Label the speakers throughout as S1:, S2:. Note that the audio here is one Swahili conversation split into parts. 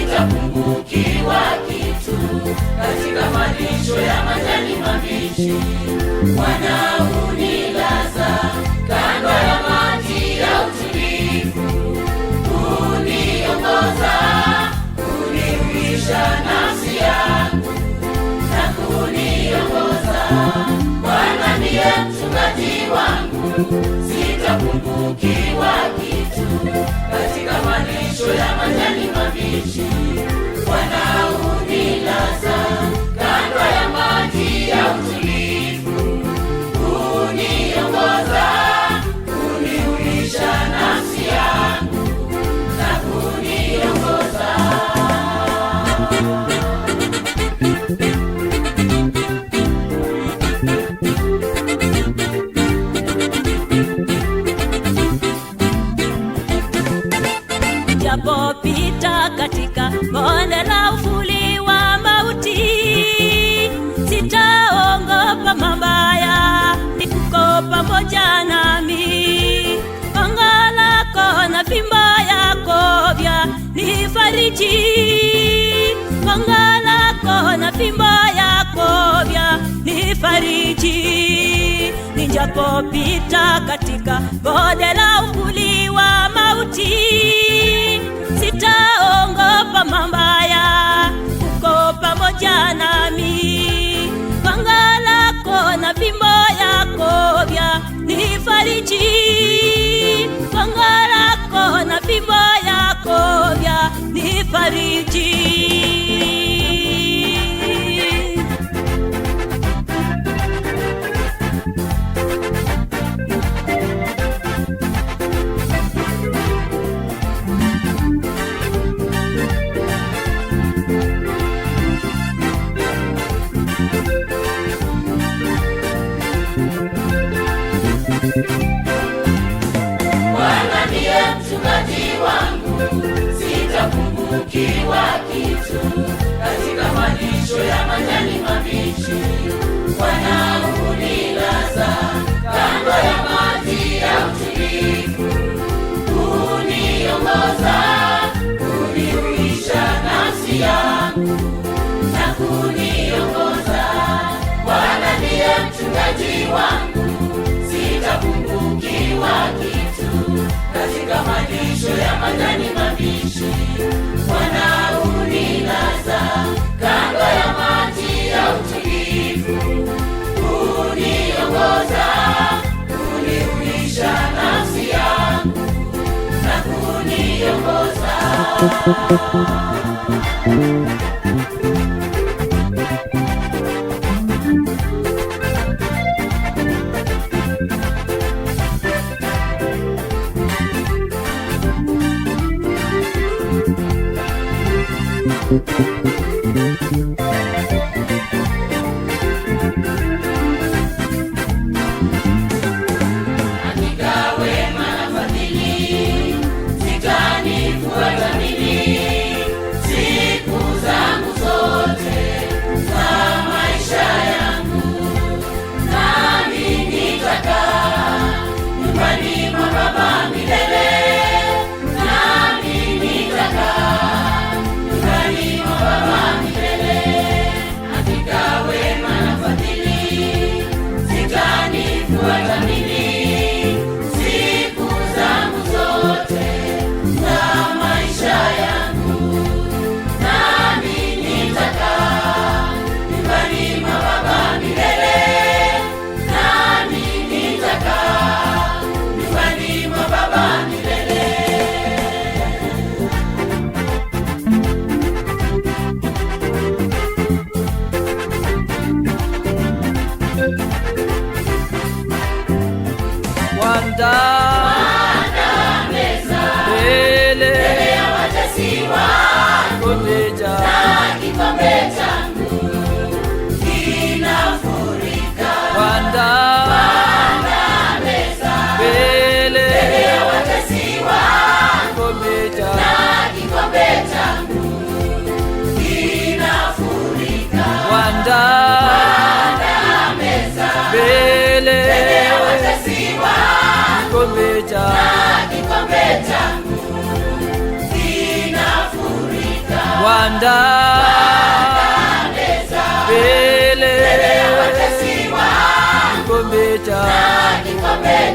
S1: Sitapungukiwa kitu katika malisho ya majani mabichi. Bwana hunilaza kando ya maji ya utulivu, huniongoza, hunihuisha nafsi yangu na kuniongoza. Bwana ndiye mchungaji wangu, sitapungukiwa kitu katika malisho ya majani mabichi. Bwana hunilaza kando ya maji ya utulivu, huniongoza, hunihuisha nafsi yangu na kuniongoza.
S2: Japopita katika bonde la uvuli wa mauti, sitaogopa mabaya, uko pamoja nami. Gongo lako na fimbo yako vyanifariji, gongo lako na fimbo yako vyanifariji. Nijapopita katika bonde la uvuli wa mauti, sitaogopa mabaya, uko pamoja nami. Gongo lako na fimbo yako vyanifariji, gongo lako na fimbo yako vyanifariji.
S1: Bwana ndiye mchungaji wangu, sitapungukiwa kitu katika malisho ya majani mabichi. Bwana hunilaza kando ya maji ya utulivu, huniongoza, hunihuisha nafsi yangu na kuniongoza. Bwana ndiye mchungaji wangu, sitapungukiwa kitu katika malisho ya majani mabichi. Bwana hunilaza kando ya maji ya utulivu, huniongoza, hunihuisha nafsi yangu na kuniongoza. Hakika wema na fadhili zitanifuata mimi siku zangu zote za maisha yangu, nami nitakaa nyumbani mwa Baba milele, nami nitakaa nyumbani mwa Baba milele. Hakika wema na fadhili zitanifuata mimi siku zangu zote za maisha yangu, nami nitakaa nyumbani mwa Baba milele, nami nitakaa nyumbani mwa Baba milele.
S3: Wanda Wanda mbele
S1: ya watesi wangu,
S3: kikombe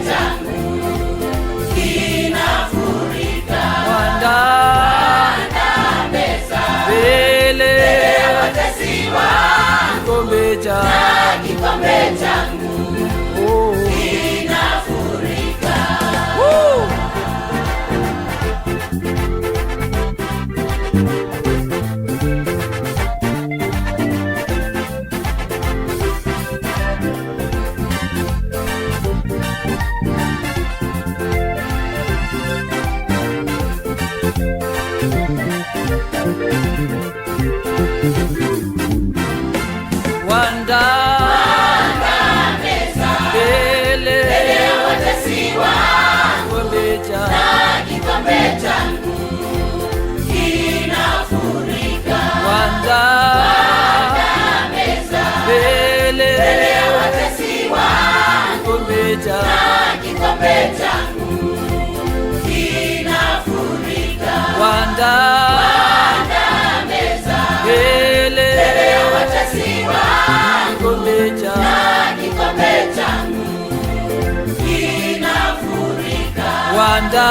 S3: changu
S1: kinafurika.
S3: Wanda
S1: Meza
S3: mbele
S1: ya watesi wangu,
S3: kikombe changu oh.
S1: kinafurika.
S3: Wanda
S1: Meza
S3: mbele
S1: ya watesi wangu, kikombe changu kinafurika.
S3: Wanda
S1: Meza
S3: mbele
S1: ya watesi wangu, kikombe changu kinafurika.
S3: Wanda
S1: Meza
S3: mbele
S1: ya watesi wangu, kikombe changu kinafurika.
S3: Wanda